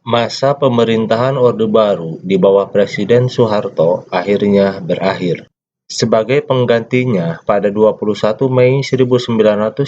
Masa pemerintahan Orde Baru di bawah Presiden Soeharto akhirnya berakhir. Sebagai penggantinya, pada 21 Mei 1998,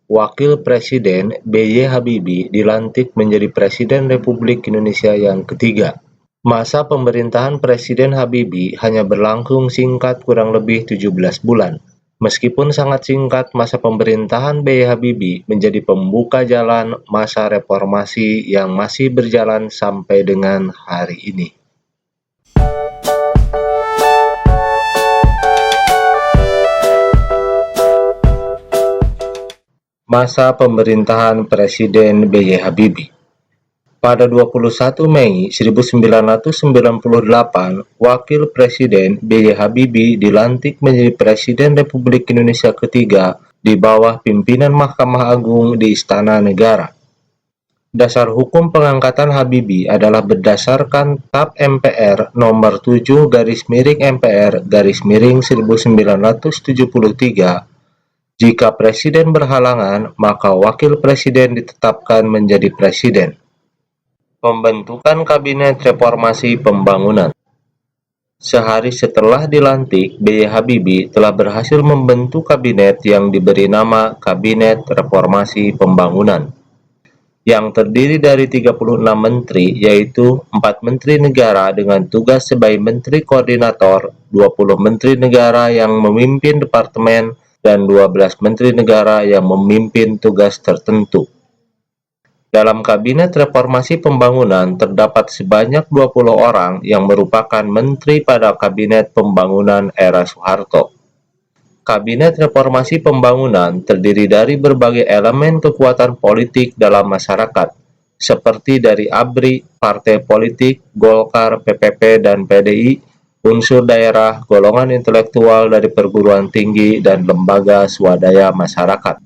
Wakil Presiden B.J. Habibie dilantik menjadi Presiden Republik Indonesia yang ketiga. Masa pemerintahan Presiden Habibie hanya berlangsung singkat kurang lebih 17 bulan. Meskipun sangat singkat, masa pemerintahan B.J. Habibie menjadi pembuka jalan masa reformasi yang masih berjalan sampai dengan hari ini. Masa pemerintahan Presiden B.J. Habibie. Pada 21 Mei 1998, Wakil Presiden B.J. Habibie dilantik menjadi Presiden Republik Indonesia ketiga di bawah pimpinan Mahkamah Agung di Istana Negara. Dasar hukum pengangkatan Habibie adalah berdasarkan TAP MPR nomor 7/MPR/1973. Jika Presiden berhalangan, maka Wakil Presiden ditetapkan menjadi Presiden. Pembentukan Kabinet Reformasi Pembangunan. Sehari setelah dilantik, B.J. Habibie telah berhasil membentuk kabinet yang diberi nama Kabinet Reformasi Pembangunan, yang terdiri dari 36 menteri, yaitu 4 menteri negara dengan tugas sebagai menteri koordinator, 20 menteri negara yang memimpin departemen, dan 12 menteri negara yang memimpin tugas tertentu. Dalam Kabinet Reformasi Pembangunan terdapat sebanyak 20 orang yang merupakan menteri pada Kabinet Pembangunan era Soeharto. Kabinet Reformasi Pembangunan terdiri dari berbagai elemen kekuatan politik dalam masyarakat, seperti dari ABRI, partai politik, Golkar, PPP, dan PDI, unsur daerah, golongan intelektual dari perguruan tinggi, dan lembaga swadaya masyarakat.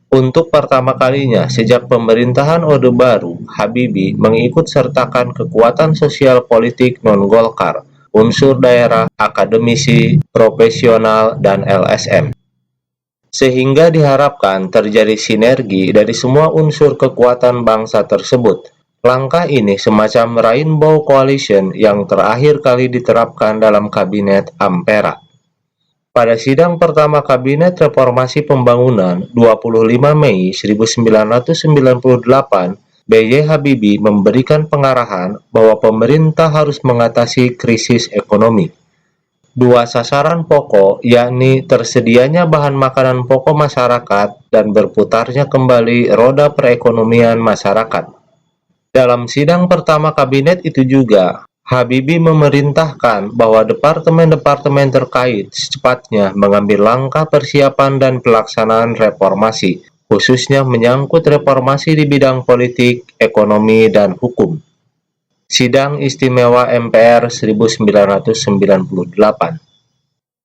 Untuk pertama kalinya sejak pemerintahan Orde Baru, Habibie mengikut sertakan kekuatan sosial politik non-Golkar, unsur daerah, akademisi, profesional, dan LSM. Sehingga diharapkan terjadi sinergi dari semua unsur kekuatan bangsa tersebut. Langkah ini semacam Rainbow Coalition yang terakhir kali diterapkan dalam Kabinet Ampera. Pada sidang pertama Kabinet Reformasi Pembangunan 25 Mei 1998, B.J. Habibie memberikan pengarahan bahwa pemerintah harus mengatasi krisis ekonomi. Dua sasaran pokok, yakni tersedianya bahan makanan pokok masyarakat dan berputarnya kembali roda perekonomian masyarakat. Dalam sidang pertama kabinet itu juga, Habibie memerintahkan bahwa departemen-departemen terkait secepatnya mengambil langkah persiapan dan pelaksanaan reformasi, khususnya menyangkut reformasi di bidang politik, ekonomi, dan hukum. Sidang Istimewa MPR 1998.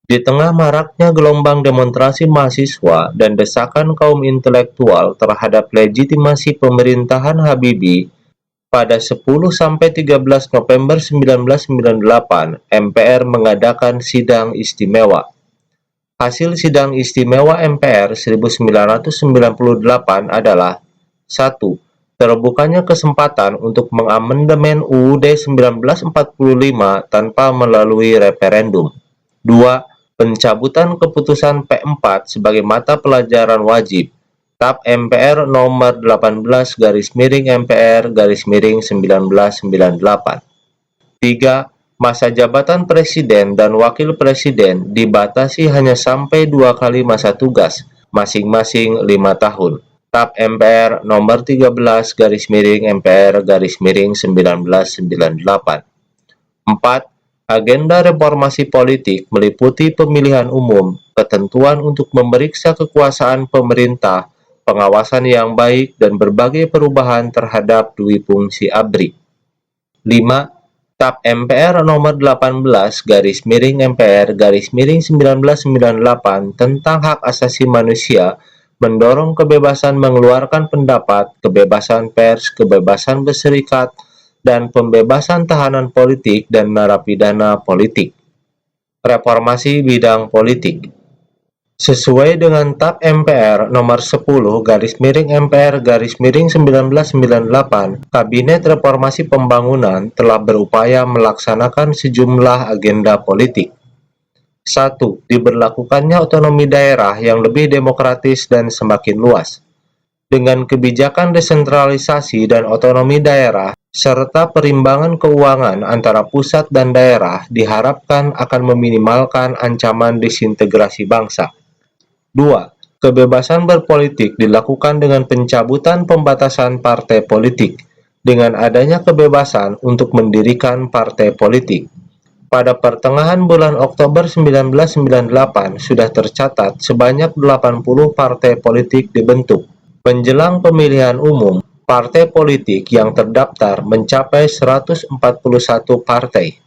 Di tengah maraknya gelombang demonstrasi mahasiswa dan desakan kaum intelektual terhadap legitimasi pemerintahan Habibie, pada 10-13 November 1998, MPR mengadakan sidang istimewa. Hasil sidang istimewa MPR 1998 adalah 1. Terbukanya kesempatan untuk mengamandemen UUD 1945 tanpa melalui referendum. 2. Pencabutan keputusan P4 sebagai mata pelajaran wajib. TAP MPR nomor 18/MPR/1998. 3. Masa jabatan Presiden dan Wakil Presiden dibatasi hanya sampai 2 kali masa tugas, masing-masing 5 tahun. TAP MPR nomor 13/MPR/1998. 4. Agenda reformasi politik meliputi pemilihan umum, ketentuan untuk memeriksa kekuasaan pemerintah, pengawasan yang baik, dan berbagai perubahan terhadap dui fungsi ABRI. 5. TAP MPR nomor 18/MPR/1998 tentang hak asasi manusia mendorong kebebasan mengeluarkan pendapat, kebebasan pers, kebebasan berserikat, dan pembebasan tahanan politik dan narapidana politik. Reformasi bidang politik. Sesuai dengan TAP MPR nomor 10/MPR/1998, Kabinet Reformasi Pembangunan telah berupaya melaksanakan sejumlah agenda politik. 1. Diberlakukannya otonomi daerah yang lebih demokratis dan semakin luas. Dengan kebijakan desentralisasi dan otonomi daerah, serta perimbangan keuangan antara pusat dan daerah diharapkan akan meminimalkan ancaman disintegrasi bangsa. 2. Kebebasan berpolitik dilakukan dengan pencabutan pembatasan partai politik, dengan adanya kebebasan untuk mendirikan partai politik. Pada pertengahan bulan Oktober 1998 sudah tercatat sebanyak 80 partai politik dibentuk. Menjelang pemilihan umum, partai politik yang terdaftar mencapai 141 partai.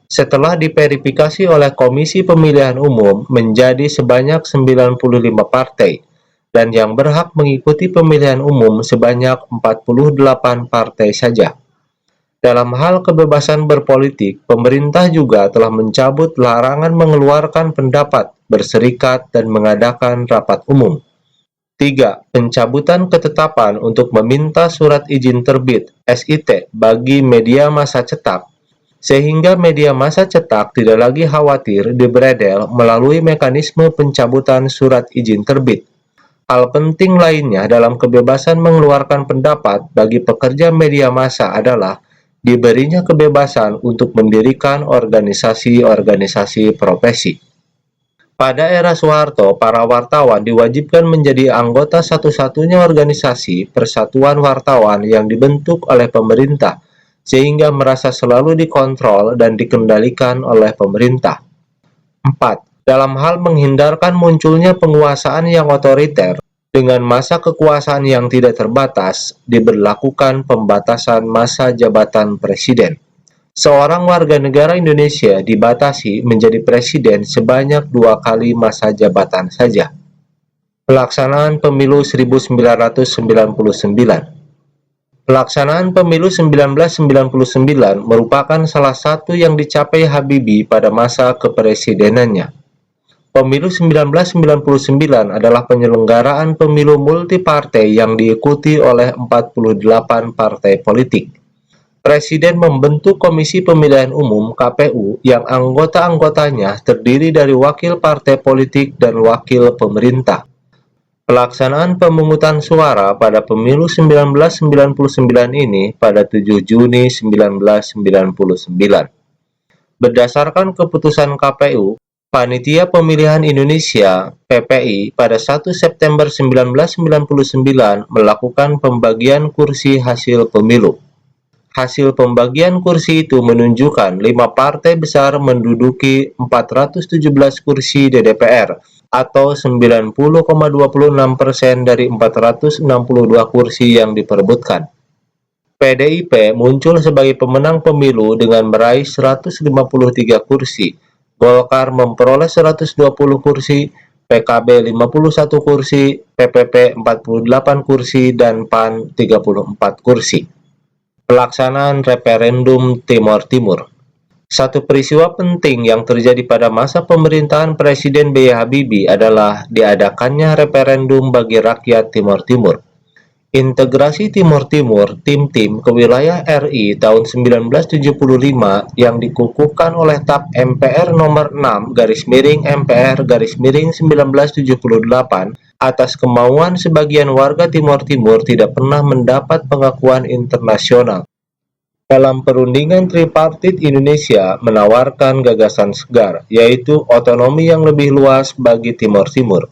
Setelah diverifikasi oleh Komisi Pemilihan Umum menjadi sebanyak 95 partai, dan yang berhak mengikuti pemilihan umum sebanyak 48 partai saja. Dalam hal kebebasan berpolitik, pemerintah juga telah mencabut larangan mengeluarkan pendapat, berserikat, dan mengadakan rapat umum. 3. Pencabutan ketetapan untuk meminta surat izin terbit (SIT) bagi media massa cetak, sehingga media massa cetak tidak lagi khawatir diberedel melalui mekanisme pencabutan surat izin terbit. Hal penting lainnya dalam kebebasan mengeluarkan pendapat bagi pekerja media massa adalah diberinya kebebasan untuk mendirikan organisasi-organisasi profesi. Pada era Soeharto, para wartawan diwajibkan menjadi anggota satu-satunya organisasi persatuan wartawan yang dibentuk oleh pemerintah, sehingga merasa selalu dikontrol dan dikendalikan oleh pemerintah. 4. Dalam hal menghindarkan munculnya penguasaan yang otoriter, dengan masa kekuasaan yang tidak terbatas, diberlakukan pembatasan masa jabatan presiden. Seorang warga negara Indonesia dibatasi menjadi presiden sebanyak 2 kali masa jabatan saja. Pelaksanaan Pemilu 1999. Pelaksanaan Pemilu 1999 merupakan salah satu yang dicapai Habibie pada masa kepresidenannya. Pemilu 1999 adalah penyelenggaraan pemilu multipartai yang diikuti oleh 48 partai politik. Presiden membentuk Komisi Pemilihan Umum (KPU) yang anggota-anggotanya terdiri dari wakil partai politik dan wakil pemerintah. Pelaksanaan pemungutan suara pada Pemilu 1999 ini pada 7 Juni 1999. Berdasarkan keputusan KPU, Panitia Pemilihan Indonesia (PPI) pada 1 September 1999 melakukan pembagian kursi hasil pemilu. Hasil pembagian kursi itu menunjukkan 5 partai besar menduduki 417 kursi di DPR, atau 90,26% dari 462 kursi yang diperebutkan. PDIP muncul sebagai pemenang pemilu dengan meraih 153 kursi, Golkar memperoleh 120 kursi, PKB 51 kursi, PPP 48 kursi, dan PAN 34 kursi. Pelaksanaan referendum Timor Timur. Satu peristiwa penting yang terjadi pada masa pemerintahan Presiden B. Habibie adalah diadakannya referendum bagi rakyat Timor Timur. Integrasi Timor Timur (Tim-Tim) ke wilayah RI tahun 1975 yang dikukuhkan oleh TAP MPR nomor 6/MPR/1978 atas kemauan sebagian warga Timor Timur tidak pernah mendapat pengakuan internasional. Dalam perundingan tripartit, Indonesia menawarkan gagasan segar, yaitu otonomi yang lebih luas bagi Timor Timur.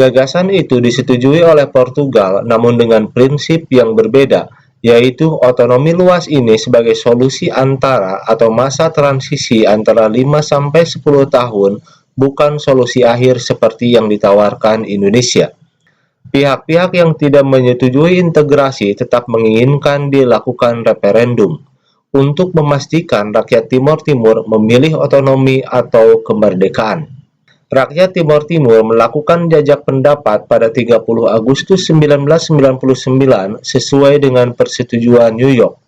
Gagasan itu disetujui oleh Portugal, namun dengan prinsip yang berbeda, yaitu otonomi luas ini sebagai solusi antara atau masa transisi antara 5-10 tahun, bukan solusi akhir seperti yang ditawarkan Indonesia. Pihak-pihak yang tidak menyetujui integrasi tetap menginginkan dilakukan referendum untuk memastikan rakyat Timor Timur memilih otonomi atau kemerdekaan. Rakyat Timor Timur melakukan jajak pendapat pada 30 Agustus 1999 sesuai dengan persetujuan New York.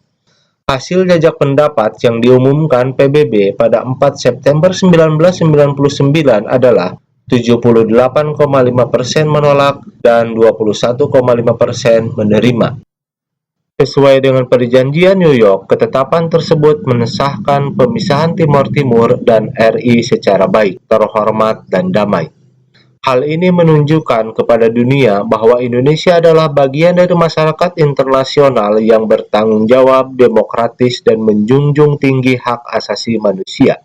Hasil jajak pendapat yang diumumkan PBB pada 4 September 1999 adalah 78,5% menolak, dan 21,5% menerima. Sesuai dengan perjanjian New York, ketetapan tersebut mensahkan pemisahan Timor Timur dan RI secara baik, terhormat, dan damai. Hal ini menunjukkan kepada dunia bahwa Indonesia adalah bagian dari masyarakat internasional yang bertanggung jawab, demokratis, dan menjunjung tinggi hak asasi manusia.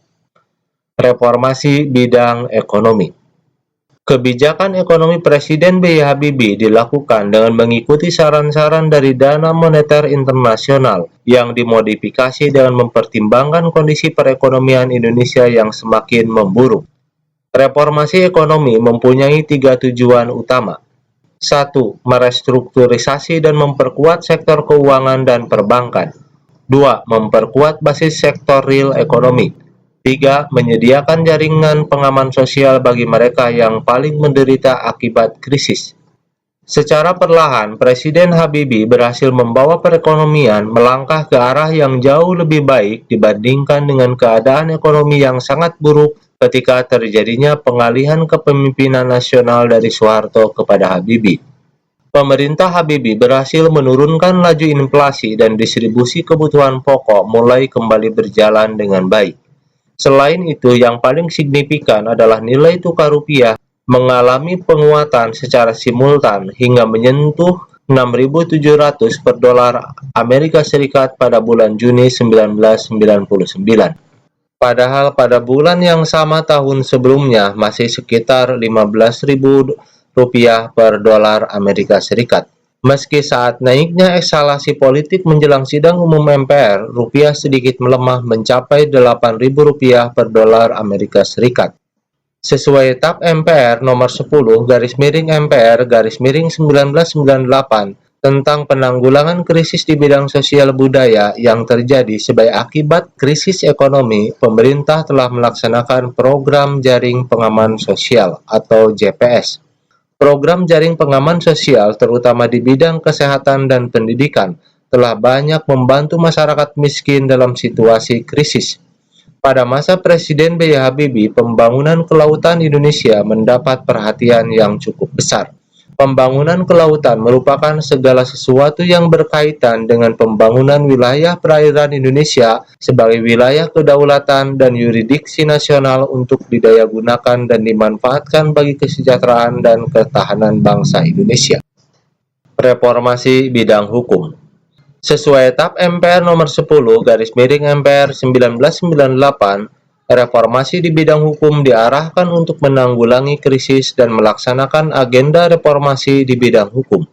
Reformasi bidang ekonomi. Kebijakan ekonomi Presiden B.J. Habibie dilakukan dengan mengikuti saran-saran dari Dana Moneter Internasional yang dimodifikasi dengan mempertimbangkan kondisi perekonomian Indonesia yang semakin memburuk. Reformasi ekonomi mempunyai 3 tujuan utama. 1. Merestrukturisasi dan memperkuat sektor keuangan dan perbankan. 2. Memperkuat basis sektor real ekonomi. 3. Menyediakan jaringan pengaman sosial bagi mereka yang paling menderita akibat krisis. Secara perlahan, Presiden Habibie berhasil membawa perekonomian melangkah ke arah yang jauh lebih baik dibandingkan dengan keadaan ekonomi yang sangat buruk ketika terjadinya pengalihan kepemimpinan nasional dari Soeharto kepada Habibie. Pemerintah Habibie berhasil menurunkan laju inflasi dan distribusi kebutuhan pokok mulai kembali berjalan dengan baik. Selain itu, yang paling signifikan adalah nilai tukar rupiah mengalami penguatan secara simultan hingga menyentuh 6.700 per dolar Amerika Serikat pada bulan Juni 1999. Padahal pada bulan yang sama tahun sebelumnya masih sekitar 15.000 rupiah per dolar Amerika Serikat. Meski saat naiknya eskalasi politik menjelang sidang umum MPR, rupiah sedikit melemah mencapai Rp8.000 per dolar Amerika Serikat. Sesuai TAP MPR nomor 10/MPR/1998 tentang penanggulangan krisis di bidang sosial budaya yang terjadi sebagai akibat krisis ekonomi, pemerintah telah melaksanakan program jaring pengaman sosial atau JPS. Program jaring pengaman sosial, terutama di bidang kesehatan dan pendidikan, telah banyak membantu masyarakat miskin dalam situasi krisis. Pada masa Presiden B.J. Habibie, pembangunan kelautan Indonesia mendapat perhatian yang cukup besar. Pembangunan kelautan merupakan segala sesuatu yang berkaitan dengan pembangunan wilayah perairan Indonesia sebagai wilayah kedaulatan dan yurisdiksi nasional untuk didayagunakan dan dimanfaatkan bagi kesejahteraan dan ketahanan bangsa Indonesia. Reformasi bidang hukum. Sesuai TAP MPR nomor 10/MPR 1998, reformasi di bidang hukum diarahkan untuk menanggulangi krisis dan melaksanakan agenda reformasi di bidang hukum.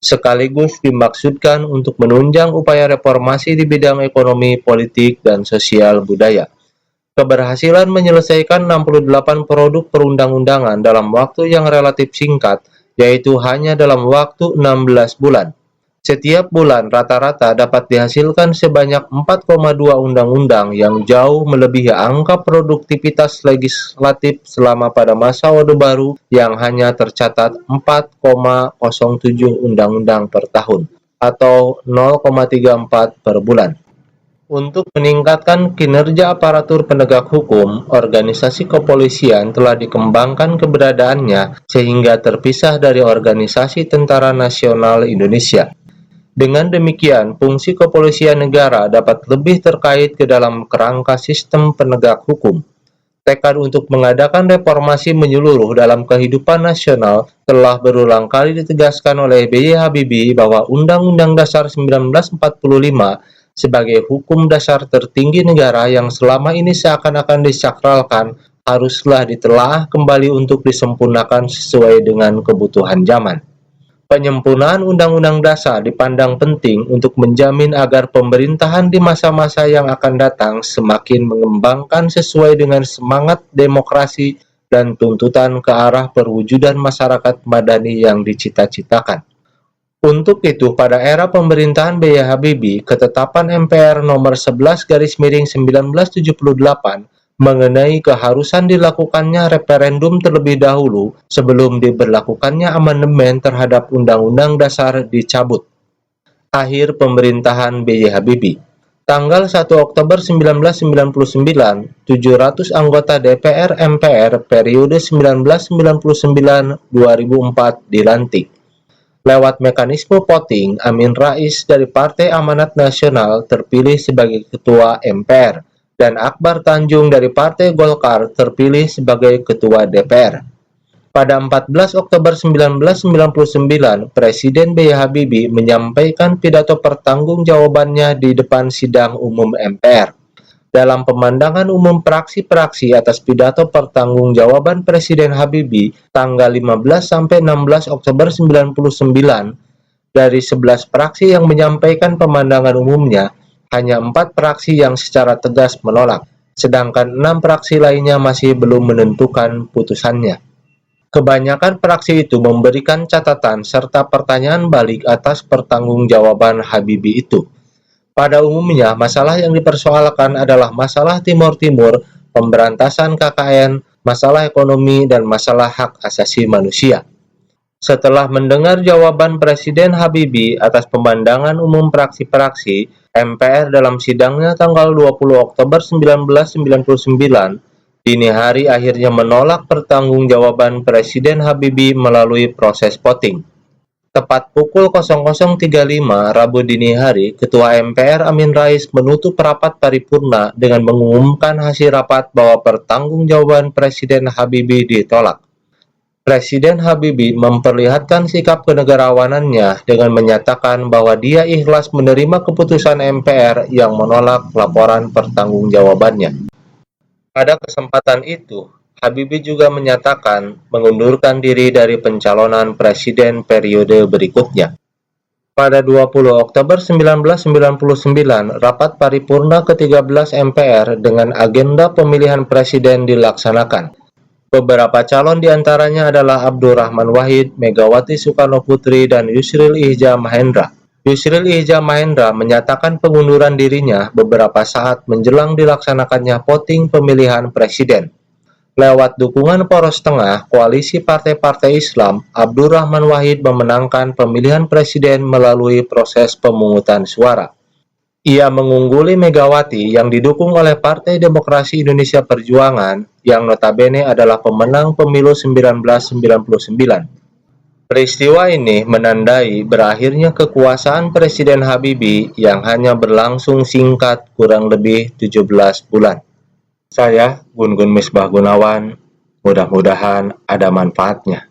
Sekaligus dimaksudkan untuk menunjang upaya reformasi di bidang ekonomi, politik, dan sosial budaya. Keberhasilan menyelesaikan 68 produk perundang-undangan dalam waktu yang relatif singkat, yaitu hanya dalam waktu 16 bulan. Setiap bulan rata-rata dapat dihasilkan sebanyak 4,2 undang-undang yang jauh melebihi angka produktivitas legislatif selama pada masa Orde Baru yang hanya tercatat 4,07 undang-undang per tahun atau 0,34 per bulan. Untuk meningkatkan kinerja aparatur penegak hukum, organisasi kepolisian telah dikembangkan keberadaannya sehingga terpisah dari Organisasi Tentara Nasional Indonesia. Dengan demikian, fungsi kepolisian negara dapat lebih terkait ke dalam kerangka sistem penegak hukum. Tekad untuk mengadakan reformasi menyeluruh dalam kehidupan nasional telah berulang kali ditegaskan oleh B.J. Habibie bahwa Undang-Undang Dasar 1945 sebagai hukum dasar tertinggi negara yang selama ini seakan-akan disakralkan haruslah ditelaah kembali untuk disempurnakan sesuai dengan kebutuhan zaman. Penyempurnaan Undang-Undang Dasar dipandang penting untuk menjamin agar pemerintahan di masa-masa yang akan datang semakin mengembangkan sesuai dengan semangat demokrasi dan tuntutan ke arah perwujudan masyarakat madani yang dicita-citakan. Untuk itu, pada era pemerintahan B.J. Habibie, ketetapan MPR nomor 11/1978 mengenai keharusan dilakukannya referendum terlebih dahulu sebelum diberlakukannya amandemen terhadap Undang-Undang Dasar dicabut. Akhir pemerintahan B.J. Habibie. Tanggal 1 Oktober 1999, 700 anggota DPR MPR periode 1999-2004 dilantik. Lewat mekanisme voting, Amin Rais dari Partai Amanat Nasional terpilih sebagai Ketua MPR, dan Akbar Tanjung dari Partai Golkar terpilih sebagai Ketua DPR. Pada 14 Oktober 1999, Presiden B.J. Habibie menyampaikan pidato pertanggungjawabannya di depan sidang umum MPR. Dalam pemandangan umum praksi-praksi atas pidato pertanggungjawaban Presiden Habibie tanggal 15-16 Oktober 1999, dari 11 praksi yang menyampaikan pemandangan umumnya, hanya 4 praksi yang secara tegas menolak, sedangkan 6 praksi lainnya masih belum menentukan putusannya. Kebanyakan praksi itu memberikan catatan serta pertanyaan balik atas pertanggungjawaban Habibie itu. Pada umumnya, masalah yang dipersoalkan adalah masalah Timur Timur, pemberantasan KKN, masalah ekonomi, dan masalah hak asasi manusia. Setelah mendengar jawaban Presiden Habibie atas pemandangan umum praksi-praksi, MPR dalam sidangnya tanggal 20 Oktober 1999, dini hari akhirnya menolak pertanggungjawaban Presiden Habibie melalui proses voting. Tepat pukul 00.35 Rabu dini hari, Ketua MPR Amin Rais menutup rapat paripurna dengan mengumumkan hasil rapat bahwa pertanggungjawaban Presiden Habibie ditolak. Presiden Habibie memperlihatkan sikap kenegarawanannya dengan menyatakan bahwa dia ikhlas menerima keputusan MPR yang menolak laporan pertanggungjawabannya. Pada kesempatan itu, Habibie juga menyatakan mengundurkan diri dari pencalonan presiden periode berikutnya. Pada 20 Oktober 1999, rapat paripurna ke-13 MPR dengan agenda pemilihan presiden dilaksanakan. Beberapa calon diantaranya adalah Abdurrahman Wahid, Megawati Soekarnoputri, dan Yusril Iza Mahendra. Yusril Iza Mahendra menyatakan pengunduran dirinya beberapa saat menjelang dilaksanakannya voting pemilihan presiden. Lewat dukungan poros tengah, koalisi partai-partai Islam, Abdurrahman Wahid memenangkan pemilihan presiden melalui proses pemungutan suara. Ia mengungguli Megawati yang didukung oleh Partai Demokrasi Indonesia Perjuangan, yang notabene adalah pemenang pemilu 1999. Peristiwa ini menandai berakhirnya kekuasaan Presiden Habibie yang hanya berlangsung singkat kurang lebih 17 bulan. Saya, Gun Gun Misbah Gunawan, mudah-mudahan ada manfaatnya.